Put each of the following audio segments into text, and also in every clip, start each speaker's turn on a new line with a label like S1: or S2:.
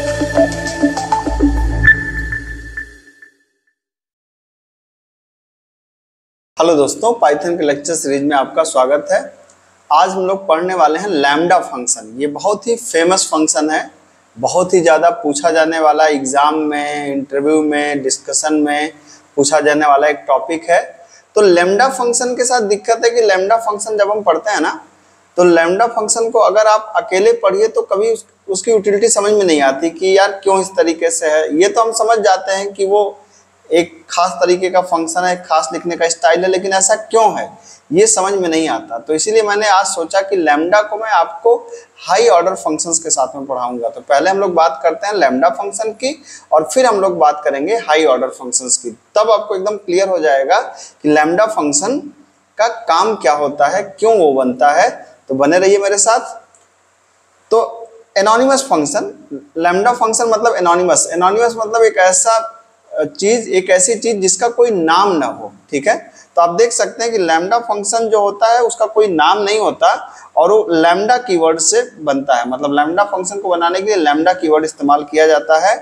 S1: Hello दोस्तों, Python के lecture series में आपका स्वागत है। आज हम लोग पढ़ने वाले हैं लैम्डा फंक्शन। ये बहुत ही फेमस फंक्शन है, बहुत ही ज़्यादा पूछा जाने वाला, एग्जाम में, इंटरव्यू में, डिस्कशन में पूछा जाने वाला एक टॉपिक है। तो लैम्डा फंक्शन के साथ दिक्कत है कि लैम्डा फंक्शन जब हम पढ़ते हैं ना, तो लैम्डा फंक्शन को अगर आप अकेले पढ़िए तो कभी उसकी यूटिलिटी समझ में नहीं आती कि यार क्यों इस तरीके से है। ये तो हम समझ जाते हैं कि वो एक खास तरीके का फंक्शन है, एक खास लिखने का स्टाइल है, लेकिन ऐसा क्यों है ये समझ में नहीं आता। तो इसीलिए मैंने आज सोचा कि लैम्डा को मैं आपको हाई ऑर्डर फंक्शंस के साथ में पढ़ाऊंगा। तो पहले हम लोग बात करते हैं लैम्डा फंक्शन की और फिर हम लोग बात करेंगे हाई ऑर्डर फंक्शंस की। तब आपको एकदम क्लियर हो जाएगा कि लैम्डा फंक्शन का काम क्या होता है, क्यों वो बनता है। तो बने रहिए मेरे साथ। तो एनोनिमस फंक्शन, लैम्डा फंक्शन मतलब एनोनिमस। एनोनिमस मतलब एक ऐसी चीज जिसका कोई नाम ना हो, ठीक है। तो आप देख सकते हैं कि लैम्डा फंक्शन जो होता है उसका कोई नाम नहीं होता और वो लैम्डा कीवर्ड से बनता है। मतलब लैम्डा फंक्शन को बनाने के लिए लैम्डा कीवर्ड इस्तेमाल किया जाता है।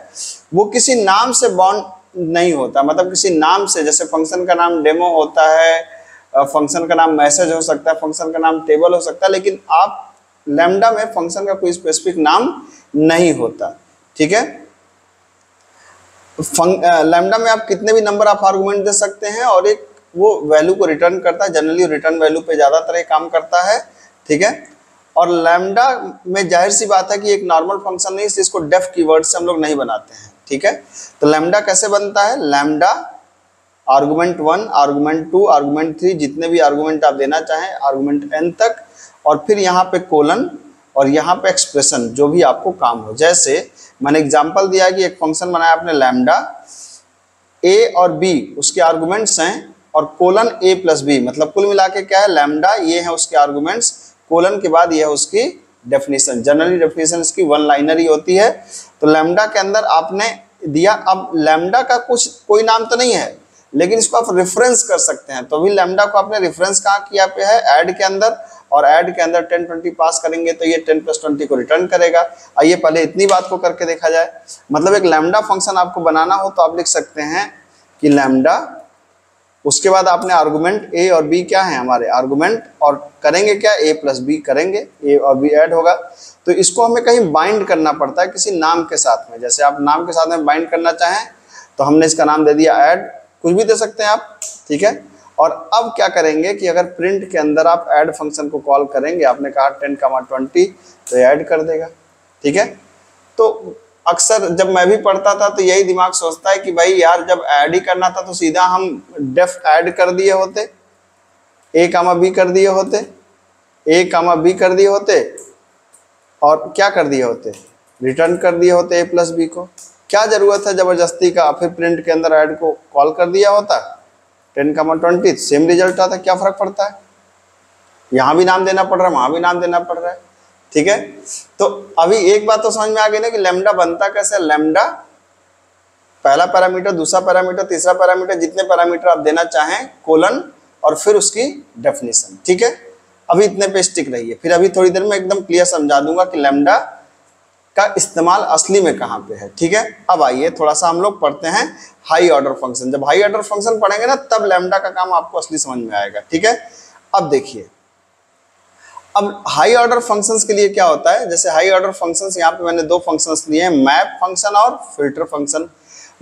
S1: वो किसी नाम से बॉन्ड नहीं होता, मतलब किसी नाम से, जैसे फंक्शन का नाम डेमो होता है, फंक्शन का नाम मैसेज हो सकता है, फंक्शन का नाम टेबल हो सकता है, लेकिन आप लैम्डा में फंक्शन का कोई स्पेसिफिक नाम नहीं होता, ठीक है। लैम्डा में आप कितने भी नंबर ऑफ आर्गुमेंट दे सकते हैं और एक वो वैल्यू को रिटर्न करता है। जनरली रिटर्न वैल्यू पे ज्यादातर ये काम करता है, ठीक है। और लैम्डा में जाहिर सी बात है कि एक नॉर्मल फंक्शन नहीं, इसलिए इसको डेफ कीवर्ड से हम लोग नहीं बनाते हैं, ठीक है। तो लैम्डा कैसे बनता है? लैम्डा आर्गुमेंट 1, आर्गुमेंट 2, आर्गुमेंट 3, जितने भी आर्गुमेंट आप देना चाहें, आर्गुमेंट n तक, और फिर यहाँ पे कोलन और यहाँ पे एक्सप्रेशन, जो भी आपको काम हो। जैसे मैंने एग्जांपल दिया कि एक फंक्शन बनाया आपने लैम्डा, a और b उसके आर्गुमेंट्स हैं, और कोलन a प्लस b, मतलब कुल मिला के क्या है, लैम्डा ये है उसके आर्गुमेंट्स, कोलन के बाद ये है उसकी डेफिनेशन। जनरली डेफिनेशन इसकी वन लाइनर ही होती है। तो लैम्डा के अंदर आपने दिया, अब लैम्डा का कोई नाम तो नहीं है, लेकिन इसको आप रेफरेंस कर सकते हैं। तो अभी लैम्डा को आपने रेफरेंस कहाँ किया पे है? ऐड के अंदर, और ऐड के अंदर 10 20 पास करेंगे तो ये 10 + 20 को रिटर्न करेगा। आइए पहले इतनी बात को करके देखा जाए। मतलब एक लैम्डा फंक्शन आपको बनाना हो तो आप लिख सकते हैं कि लैम्डा, उसके बाद आपने आर्गुमेंट a और b क्या है हमारे आर्गुमेंट, और करेंगे क्या, a + b करेंगे, a और b ऐड होगा। तो इसको हमें कहीं बाइंड करना पड़ता है किसी नाम के साथ में। जैसे आप नाम के साथ में बाइंड करना चाहें तो हमने इसका नाम दे दिया ऐड, कुछ भी दे सकते हैं आप, ठीक है। और अब क्या करेंगे कि अगर प्रिंट के अंदर आप ऐड फंक्शन को कॉल करेंगे, आपने कहा 10, 20, तो ऐड कर देगा, ठीक है। तो अक्सर जब मैं भी पढ़ता था तो यही दिमाग सोचता है कि भाई यार जब ऐड ही करना था तो सीधा हम डेफ ऐड कर दिए होते, a, b कर दिए होते, a, b कर दिए होते, और क्या कर दिए होते, रिटर्न कर दिए होते a + b को। क्या जरूरत है जबरदस्ती का? फिर प्रिंट के अंदर ऐड को कॉल कर दिया होता, 10, 20, सेम रिजल्ट आता, क्या फर्क पड़ता है? यहां भी नाम देना पड़ रहा है, वहां भी नाम देना पड़ रहा है, ठीक है। तो अभी एक बात तो समझ में आ गई ना कि लैम्डा बनता कैसे। लैम्डा पहला पैरामीटर, दूसरा पैरामीटर, तीसरा पैरामीटर, जितने पैरामीटर आप देना चाहें, कोलन और फिर उसकी डेफिनेशन, ठीक है। अभी इतने पे स्टिक रहिए, फिर अभी थोड़ी देर में एकदम क्लियर समझा दूंगा कि लैम्डा का इस्तेमाल असली में कहाँ पे है, ठीक है। अब आइए थोड़ा सा हम लोग पढ़ते हैं हाई ऑर्डर फंक्शन। जब हाई ऑर्डर फंक्शन पढ़ेंगे ना तब लैम्डा का काम आपको असली समझ में आएगा, ठीक है। अब देखिए, अब हाई ऑर्डर फंक्शंस के लिए क्या होता है। जैसे हाई ऑर्डर फंक्शंस, यहाँ पे मैंने दो फंक्शंस लिए हैं, मैप फंक्शन और फिल्टर फंक्शन।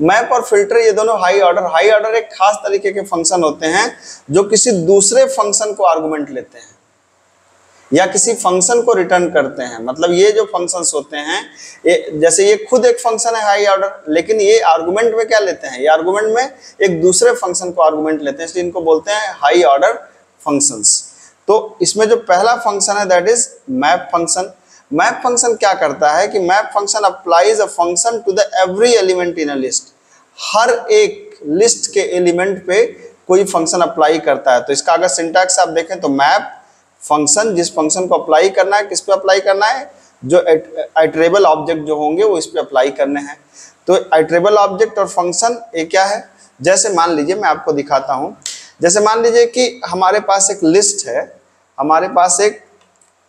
S1: मैप और फिल्टर ये दोनों हाई ऑर्डर एक खास तरीके के फंक्शन होते हैं जो किसी दूसरे फंक्शन को आर्गुमेंट लेते हैं या किसी फंक्शन को रिटर्न करते हैं। मतलब ये जो फंक्शंस होते हैं, जैसे ये खुद एक फंक्शन है हाई ऑर्डर, लेकिन ये आर्गुमेंट में क्या लेते हैं, ये आर्गुमेंट में एक दूसरे फंक्शन को आर्गुमेंट लेते हैं, इसलिए इनको बोलते हैं हाई ऑर्डर फंक्शंस। तो इसमें जो पहला फंक्शन है that is map function. Map function क्या करता है कि map function applies a function to the every element in a list. हर एक लिस्ट के एलिमेंट पे कोई फंक्शन अप्लाई करता है। तो इसका अगर सिंटैक्स आप देखें तो मैप फंक्शन, जिस फंक्शन को अप्लाई करना है, किस पे अप्लाई करना है, जो आइटरेबल ऑब्जेक्ट जो होंगे वो इस पे अप्लाई करने हैं। तो आइटरेबल ऑब्जेक्ट और फंक्शन ये क्या है, जैसे मान लीजिए मैं आपको दिखाता हूं। जैसे मान लीजिए कि हमारे पास एक लिस्ट है, हमारे पास एक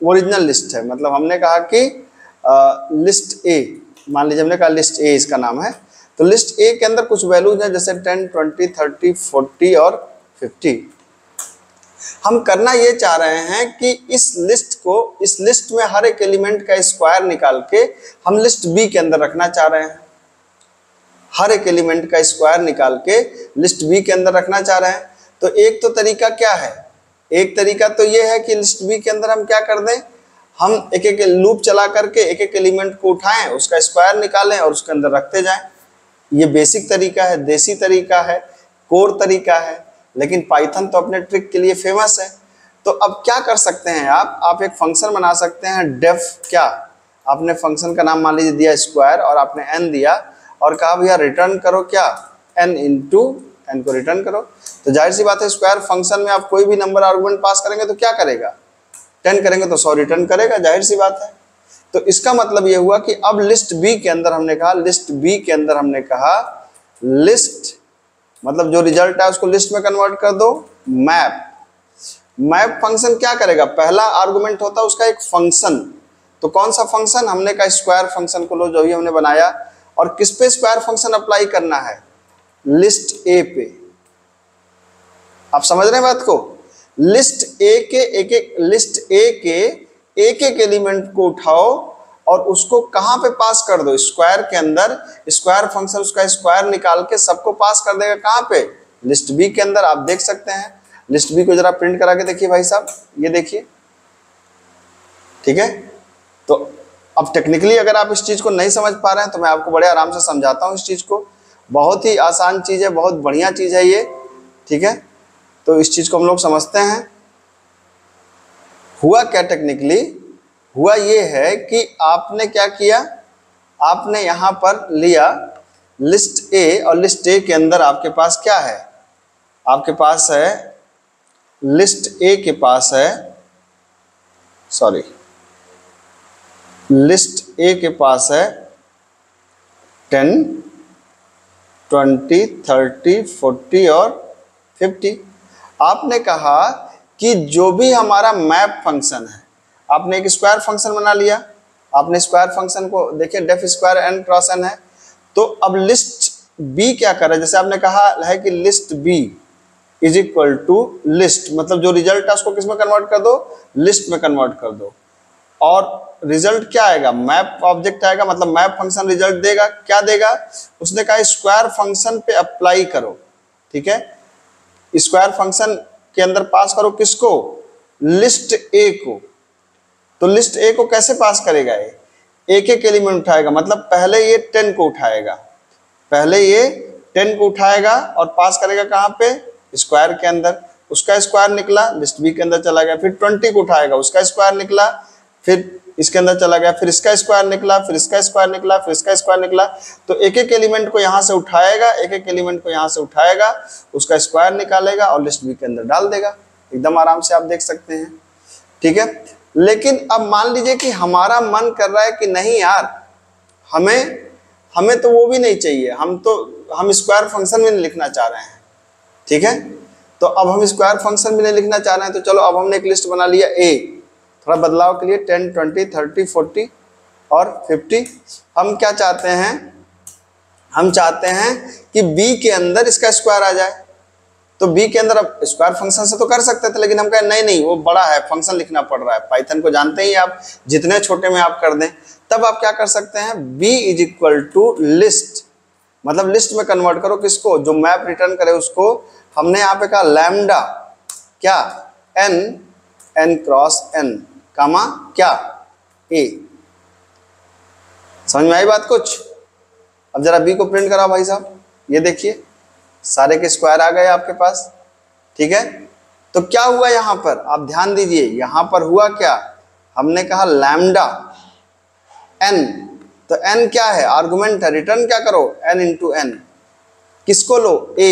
S1: ओरिजिनल लिस्ट है, मतलब हमने कहा कि लिस्ट ए, मान लीजिए हमने कहा लिस्ट ए इसका नाम है, तो लिस्ट ए के अंदर कुछ वैल्यूज हैं जैसे 10, 20, 30, 40 और 50। हम करना ये चाह रहे हैं कि इस लिस्ट में हर एक एलिमेंट का स्क्वायर निकाल के हम लिस्ट बी के अंदर रखना चाह रहे हैं। हर एक एलिमेंट का स्क्वायर निकाल के लिस्ट बी के अंदर रखना चाह रहे हैं। तो एक तो तरीका क्या है, एक तरीका तो ये है कि लिस्ट बी के अंदर हम क्या कर दें, हम एक एक लूप चला करके एक एक एलिमेंट को उठाएं, उसका स्क्वायर निकालें और उसके अंदर रखते जाएं। ये बेसिक तरीका है, देसी तरीका है, कोर तरीका है, लेकिन पाइथन तो अपने ट्रिक के लिए फेमस है। तो अब क्या कर सकते हैं आप एक फंक्शन बना सकते हैं डेफ, क्या आपने फंक्शन का नाम मान लीजिए दिया स्क्वायर और आपने n दिया और कहा भैया रिटर्न करो क्या n इंटू n को रिटर्न करो। तो जाहिर सी बात है स्क्वायर फंक्शन में आप कोई भी नंबर आर्गुमेंट पास करेंगे तो क्या करेगा, 10 करेंगे तो 100 रिटर्न करेगा, जाहिर सी बात है। तो इसका मतलब ये हुआ कि अब लिस्ट बी के अंदर हमने कहा लिस्ट मतलब जो रिजल्ट है उसको लिस्ट में कन्वर्ट कर दो। मैप फंक्शन क्या करेगा, पहला आर्गुमेंट होता है उसका एक फंक्शन, तो कौन सा फंक्शन, हमने कहा स्क्वायर फंक्शन को लो जो भी हमने बनाया, और किस पे स्क्वायर फंक्शन अप्लाई करना है, लिस्ट ए पे। आप समझ रहे हैं बात को, लिस्ट ए के एक एक एलिमेंट को उठाओ और उसको कहां पे पास कर दो, स्क्वायर के अंदर। स्क्वायर फंक्शन उसका स्क्वायर निकाल के सबको पास कर देगा कहां पे, लिस्ट बी के अंदर। आप देख सकते हैं लिस्ट बी को जरा प्रिंट करा के देखिए भाई साहब, ये देखिए, ठीक है। तो अब टेक्निकली अगर आप इस चीज को नहीं समझ पा रहे हैं तो मैं आपको बड़े आराम से समझाता हूं इस चीज को। बहुत ही आसान चीज है, बहुत बढ़िया चीज है ये, ठीक है। तो इस चीज को हम लोग समझते हैं। हुआ क्या, टेक्निकली हुआ ये है कि आपने क्या किया, आपने यहां पर लिया लिस्ट ए और लिस्ट ए के अंदर आपके पास क्या है, आपके पास है लिस्ट ए के पास है, सॉरी लिस्ट ए के पास है 10, 20, 30, 40 और 50। आपने कहा कि जो भी हमारा मैप फंक्शन है, आपने एक स्क्वायर फंक्शन बना लिया, आपने स्क्वायर फंक्शन को देखिए def square n cross n है। तो अब लिस्ट बी क्या कर रहा है, जैसे आपने कहा है कि list B is equal to list, मतलब जो रिजल्ट है उसको किस में कन्वर्ट कर दो, लिस्ट में कन्वर्ट कर दो। और रिजल्ट क्या आएगा, मैप ऑब्जेक्ट आएगा, मतलब मैप फंक्शन रिजल्ट देगा, क्या देगा, उसने कहा स्क्वायर फंक्शन पे अप्लाई करो, ठीक है। स्क्वायर फंक्शन के अंदर पास करो किसको, लिस्ट ए को। तो लिस्ट ए को कैसे पास करेगा, एक एक एलिमेंट उठाएगा, मतलब पहले ये 10 को उठाएगा, पहले ये 10 को उठाएगा और पास करेगा कहाँ पे, स्क्वायर के अंदर। उसका स्क्वायर निकला, लिस्ट बी के अंदर चला गया। फिर 20 को उठाएगा, उसका स्क्वायर निकला, फिर इसके अंदर चला गया, फिर इसका स्क्वायर निकला, फिर इसका स्क्वायर निकला, फिर इसका स्क्वायर निकला। तो एक एक एलिमेंट को यहाँ से उठाएगा, एक एक एलिमेंट को यहाँ से उठाएगा, उसका स्क्वायर निकालेगा और लिस्ट बी के अंदर डाल देगा। एकदम आराम से आप देख सकते हैं, ठीक है। लेकिन अब मान लीजिए कि हमारा मन कर रहा है कि नहीं यार, हमें तो वो भी नहीं चाहिए, हम स्क्वायर फंक्शन में नहीं लिखना चाह रहे हैं, ठीक है। तो अब हम स्क्वायर फंक्शन में नहीं लिखना चाह रहे हैं, तो चलो अब हमने एक लिस्ट बना लिया ए, थोड़ा बदलाव के लिए 10, 20, 30, 40 और 50। हम क्या चाहते हैं, हम चाहते हैं कि बी के अंदर इसका स्क्वायर आ जाए। तो बी के अंदर अब स्क्वायर फंक्शन से तो कर सकते थे, लेकिन हम कहें नहीं वो बड़ा है, फंक्शन लिखना पड़ रहा है। पाइथन को जानते ही आप, जितने छोटे में आप कर दें। तब आप क्या कर सकते हैं, b is equal to list, मतलब लिस्ट में कन्वर्ट करो किसको, जो मैप रिटर्न करे उसको। हमने यहाँ पे कहा लैम्डा क्या, n क्रॉस n कामा क्या, a। समझ में आई बात कुछ। अब जरा b को प्रिंट कराओ भाई साहब, ये देखिए सारे के स्क्वायर आ गए आपके पास, ठीक है। तो क्या हुआ यहाँ पर, आप ध्यान दीजिए, यहाँ पर हुआ क्या, हमने कहा लैम्डा n, तो n क्या है, आर्गुमेंट है, रिटर्न क्या करो, n इंटू n, किसको लो, a।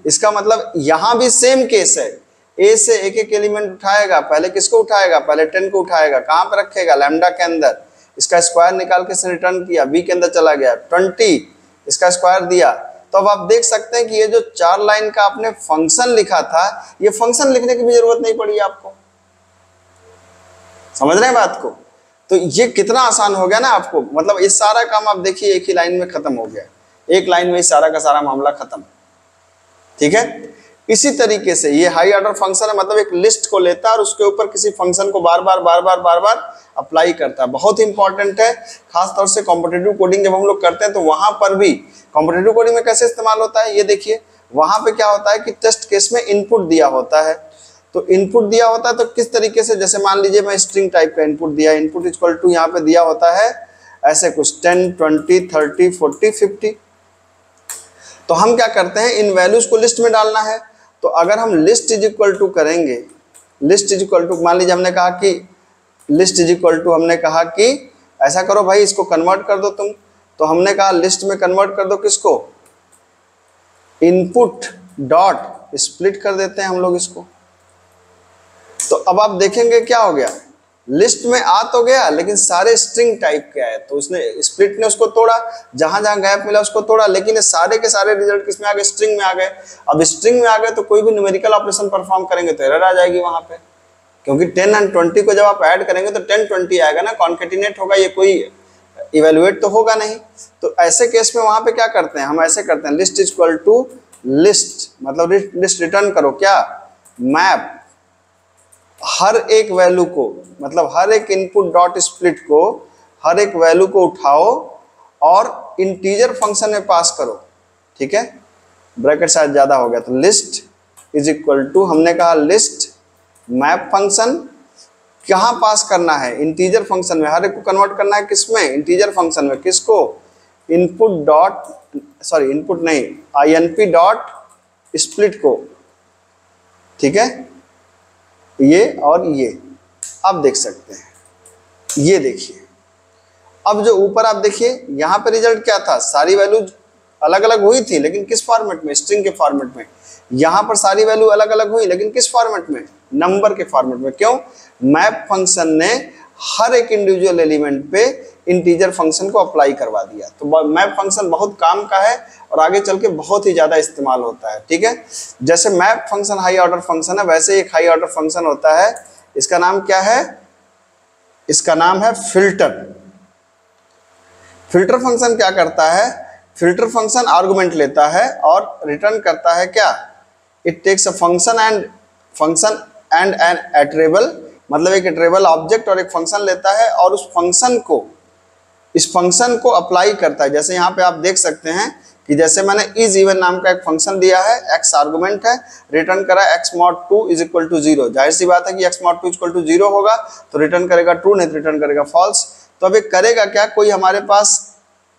S1: इसका मतलब यहाँ भी सेम केस है, a से एक एक एलिमेंट उठाएगा, पहले किसको उठाएगा, पहले 10 को उठाएगा, कहाँ पर रखेगा, लैम्डा के अंदर, इसका स्क्वायर निकाल के से रिटर्न किया, b के अंदर चला गया, 20 इसका स्क्वायर दिया। तो अब आप देख सकते हैं कि ये जो 4 लाइन का आपने फंक्शन लिखा था, ये फंक्शन लिखने की भी जरूरत नहीं पड़ी आपको। समझ रहे हैं बात को, तो ये कितना आसान हो गया ना आपको, मतलब इस सारा काम आप देखिए एक ही लाइन में खत्म हो गया, एक लाइन में इस सारा का सारा मामला खत्म। ठीक है, इसी तरीके से ये हाई ऑर्डर फंक्शन है, मतलब एक लिस्ट को लेता है और उसके ऊपर किसी फंक्शन को बार बार अप्लाई करता है। बहुत इंपॉर्टेंट है, खास तौर से कॉम्पिटिटिव कोडिंग जब हम लोग करते हैं तो वहां पर भी कॉम्पिटिटिव कोडिंग में कैसे इस्तेमाल होता है ये देखिए। वहां पे क्या होता है कि टेस्ट केस में इनपुट दिया होता है, तो इनपुट दिया होता है तो किस तरीके से, जैसे मान लीजिए मैं स्ट्रिंग टाइप का इनपुट दिया, इनपुट इक्वल टू यहाँ पे दिया होता है ऐसे कुछ 10 20 30 40 50। तो हम क्या करते हैं, इन वैल्यूज को लिस्ट में डालना है। तो अगर हम लिस्ट इज इक्वल टू करेंगे, लिस्ट इज इक्वल टू, मान लीजिए हमने कहा कि लिस्ट इज इक्वल टू, हमने कहा कि ऐसा करो भाई इसको कन्वर्ट कर दो तुम, तो हमने कहा लिस्ट में कन्वर्ट कर दो किसको, इनपुट डॉट स्प्लिट कर देते हैं हम लोग इसको। तो अब आप देखेंगे क्या हो गया, लिस्ट में आ तो गया लेकिन सारे स्ट्रिंग टाइप के आए, तो उसने स्प्लिट ने उसको तोड़ा, जहां जहां गैप मिला उसको तोड़ा, लेकिन ये सारे के सारे रिजल्ट किस में आ गए, स्ट्रिंग में आ गए। अब स्ट्रिंग में आ गए तो कोई भी न्यूमेरिकल ऑपरेशन परफॉर्म करेंगे तो एरर आ जाएगी वहां पे, क्योंकि 10 और 20 को जब आप ऐड करेंगे तो 10 20 आएगा ना, कॉन्केटिनेट होगा, ये कोई इवेल्युएट तो होगा नहीं। तो ऐसे केस में वहां पे क्या करते हैं, हम ऐसे करते हैं list is equal to list, मतलब लिस्ट रिटर्न करो क्या, मैप हर एक वैल्यू को, मतलब हर एक इनपुट डॉट स्प्लिट को, हर एक वैल्यू को उठाओ और इंटीजर फंक्शन में पास करो। ठीक है, ब्रैकेट शायद ज्यादा हो गया, तो लिस्ट इज इक्वल टू, हमने कहा लिस्ट मैप फंक्शन कहाँ पास करना है, इंटीजर फंक्शन में, हर एक को कन्वर्ट करना है किसमें, इंटीजर फंक्शन में, किसको, इनपुट डॉट, सॉरी इनपुट नहीं, INP डॉट स्प्लिट को। ठीक है, ये और ये आप देख सकते हैं, ये देखिए। अब जो ऊपर आप देखिए यहाँ पे रिजल्ट क्या था, सारी वैल्यू अलग अलग हुई थी लेकिन किस फॉर्मेट में, स्ट्रिंग के फॉर्मेट में। यहाँ पर सारी वैल्यू अलग अलग हुई लेकिन किस फॉर्मेट में, नंबर के फॉर्मेट में। क्यों, मैप फंक्शन ने हर एक इंडिविजुअल एलिमेंट पे इंटीजर फंक्शन को अप्लाई करवा दिया। तो मैप फंक्शन बहुत काम का है और आगे चल के बहुत ही ज्यादा इस्तेमाल होता है। ठीक है, जैसे map function high order function है, वैसे एक हाई ऑर्डर फंक्शन होता है, इसका नाम क्या है, इसका नाम है फिल्टर। फिल्टर फंक्शन क्या करता है, फिल्टर फंक्शन आर्गुमेंट लेता है और रिटर्न करता है क्या, it takes a function and an iterable, मतलब एक एट्रेबल ऑब्जेक्ट और एक फंक्शन लेता है और उस फंक्शन को, इस फंक्शन को अप्लाई करता है। जैसे यहाँ पे आप देख सकते हैं कि जैसे मैंने इज इवन नाम का एक फंक्शन दिया है, x आर्गुमेंट है, रिटर्न करा x mod 2 is equal to 0। जाहिर सी बात है कि x mod 2 इक्वल टू 0 होगा तो रिटर्न करेगा ट्रू, नहीं तो रिटर्न करेगा फॉल्स। तो अब एक करेगा क्या, कोई हमारे पास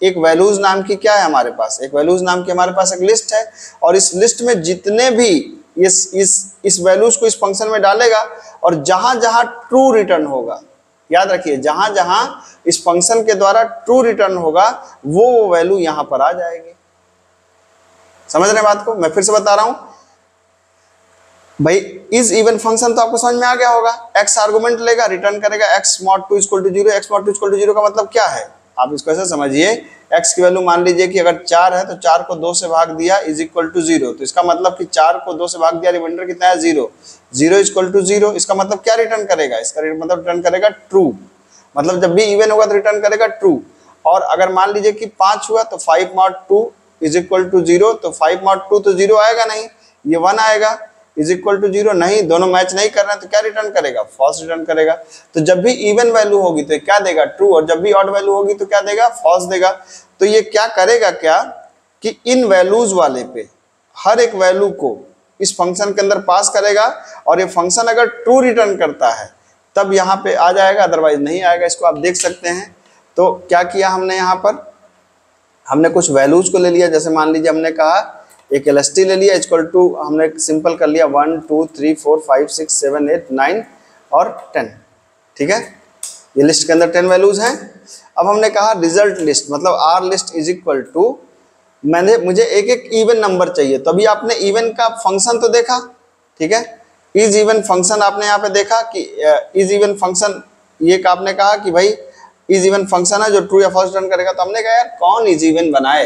S1: एक वैल्यूज नाम की क्या है, हमारे पास एक वैल्यूज नाम की हमारे पास एक लिस्ट है और इस लिस्ट में जितने भी इस वैल्यूज को इस फंक्शन में डालेगा और जहां जहां ट्रू रिटर्न होगा, याद रखिए जहां जहां इस फंक्शन के द्वारा ट्रू रिटर्न होगा वो वैल्यू यहां पर आ जाएगी। समझ रहे बात को, मैं फिर से बता रहा हूं भाई, इज इवन फंक्शन तो आपको समझ में आ गया होगा, x आर्गुमेंट लेगा, रिटर्न करेगा x mod 2 equal to 0। x mod 2 equal to 0 का मतलब क्या है, आप इसको ऐसे समझिए, x की वैल्यू मान लीजिए कि अगर 4 है तो 4 को 2 से भाग दिया इज इक्वल टू 0, तो इसका मतलब कि 4 को 2 से भाग दिया, रिमाइंडर कितना है 0, 0 इक्वल टू 0। इसका मतलब क्या रिटर्न करेगा, इसका मतलब रिटर्न करेगा ट्रू, मतलब जब भी इवन होगा तो रिटर्न करेगा ट्रू। और अगर मान लीजिए कि 5 हुआ तो 5 mod 2 इज इक्वल टू 0, तो 5 mod 2 तो 0 आएगा नहीं, ये 1 आएगा, इज इक्वल टू 0 नहीं, दोनों मैच नहीं कर रहे हैं तो क्या रिटर्न करेगा, फॉल्स रिटर्न करेगा। तो जब भी इवन वैल्यू होगी तो क्या देगा, ट्रू, और जब भी ऑड वैल्यू होगी तो क्या देगा, फॉल्स देगा। तो ये क्या करेगा क्या कि इन वैल्यूज वाले पे हर एक वैल्यू को इस फंक्शन के अंदर पास करेगा और ये फंक्शन अगर ट्रू रिटर्न करता है तब यहाँ पे आ जाएगा, अदरवाइज नहीं आएगा। इसको आप देख सकते हैं। तो क्या किया हमने, यहाँ पर हमने कुछ वैल्यूज को ले लिया, जैसे मान लीजिए हमने कहा एक LST ले लिया इक्वल टू, हमने सिंपल कर लिया 1 2 3 4 5 6 7 8 9 और 10। ठीक है, ये लिस्ट के अंदर 10 वैल्यूज हैं। अब हमने कहा रिजल्ट लिस्ट, मतलब R list is equal to, मुझे एक एक इवन नंबर चाहिए। तो अभी आपने इवन का फंक्शन तो देखा, ठीक है, इज इवन फंक्शन आपने यहाँ पे देखा कि इज इवन फंक्शन, ये आपने कहा कि भाई इज इवन फंक्शन है जो ट्रू या फॉल्स रिटर्न करेगा। तो हमने कहा यार कौन इज इवन बनाए,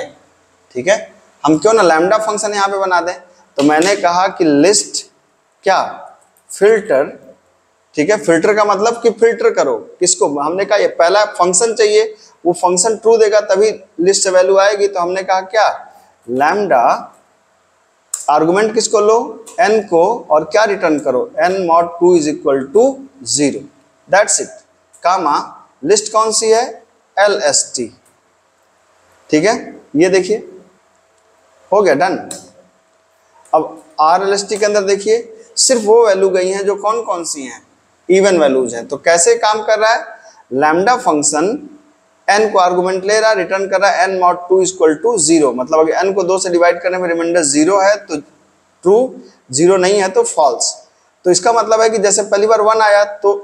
S1: ठीक है, हम क्यों ना लैम्डा फंक्शन यहाँ पे बना दें। तो मैंने कहा कि लिस्ट क्या, फिल्टर ठीक है, फिल्टर का मतलब कि फिल्टर करो किसको, हमने कहा ये पहला फंक्शन चाहिए, वो फंक्शन ट्रू देगा तभी लिस्ट से वैल्यू आएगी, तो हमने कहा क्या, लैम्डा आर्गुमेंट किसको लो, n को, और क्या रिटर्न करो, n mod 2 is equal to 0, that's it, comma list कौन सी है, LST, ठीक है, ये देखिए हो गया, डन। अब RLST के अंदर देखिए सिर्फ वो वैल्यू गई हैं जो कौन कौन सी हैं, इवन वैल्यूज हैं। तो कैसे काम कर रहा है, लैम्डा फंक्शन n को आर्गुमेंट ले रहा है, रिटर्न कर रहा है n mod 2 इक्वल टू 0, मतलब अगर n को 2 से डिवाइड करने में रिमाइंडर 0 है तो ट्रू, 0 नहीं है तो फॉल्स। तो इसका मतलब है कि जैसे पहली बार 1 आया तो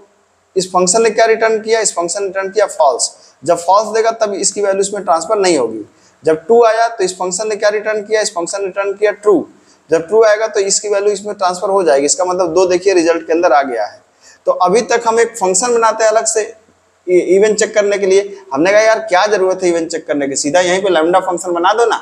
S1: इस फंक्शन ने क्या रिटर्न किया, इस फंक्शन ने रिटर्न किया फॉल्स, जब फॉल्स देगा तब इसकी वैल्यू इसमें ट्रांसफर नहीं होगी। जब 2 आया तो इस फंक्शन ने क्या रिटर्न किया, इस फंक्शन ने रिटर्न किया ट्रू, जब ट्रू आएगा तो इसकी वैल्यू इसमें ट्रांसफर हो जाएगी। इसका मतलब 2 देखिए रिजल्ट के अंदर आ गया है। तो अभी तक हम एक फंक्शन बनाते हैं अलग से इवन चेक करने के लिए, हमने कहा यार क्या जरूरत है इवन चेक करने की, सीधा यहीं पे लैम्डा फंक्शन बना दो ना,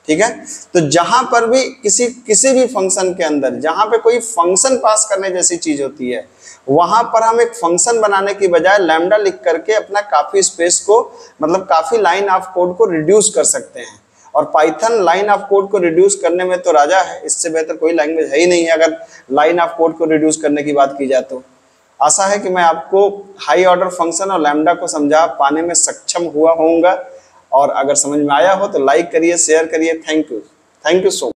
S1: ठीक है। तो जहां पर भी किसी भी फंक्शन के अंदर जहां पे कोई फंक्शन पास करने जैसी चीज होती है, वहां पर हम एक फंक्शन बनाने की बजाय लैम्डा लिख करके अपना काफी स्पेस को, मतलब काफी लाइन ऑफ कोड को रिड्यूस कर सकते हैं। और पाइथन लाइन ऑफ कोड को रिड्यूस करने में तो राजा है, इससे बेहतर कोई लैंग्वेज है ही नहीं है अगर लाइन ऑफ कोड को रिड्यूस करने की बात की जाए तो। आशा है कि मैं आपको हाई ऑर्डर फंक्शन और लैम्डा को समझा पाने में सक्षम हुआ होऊंगा, और अगर समझ में आया हो तो लाइक करिए, शेयर करिए। Thank you so much.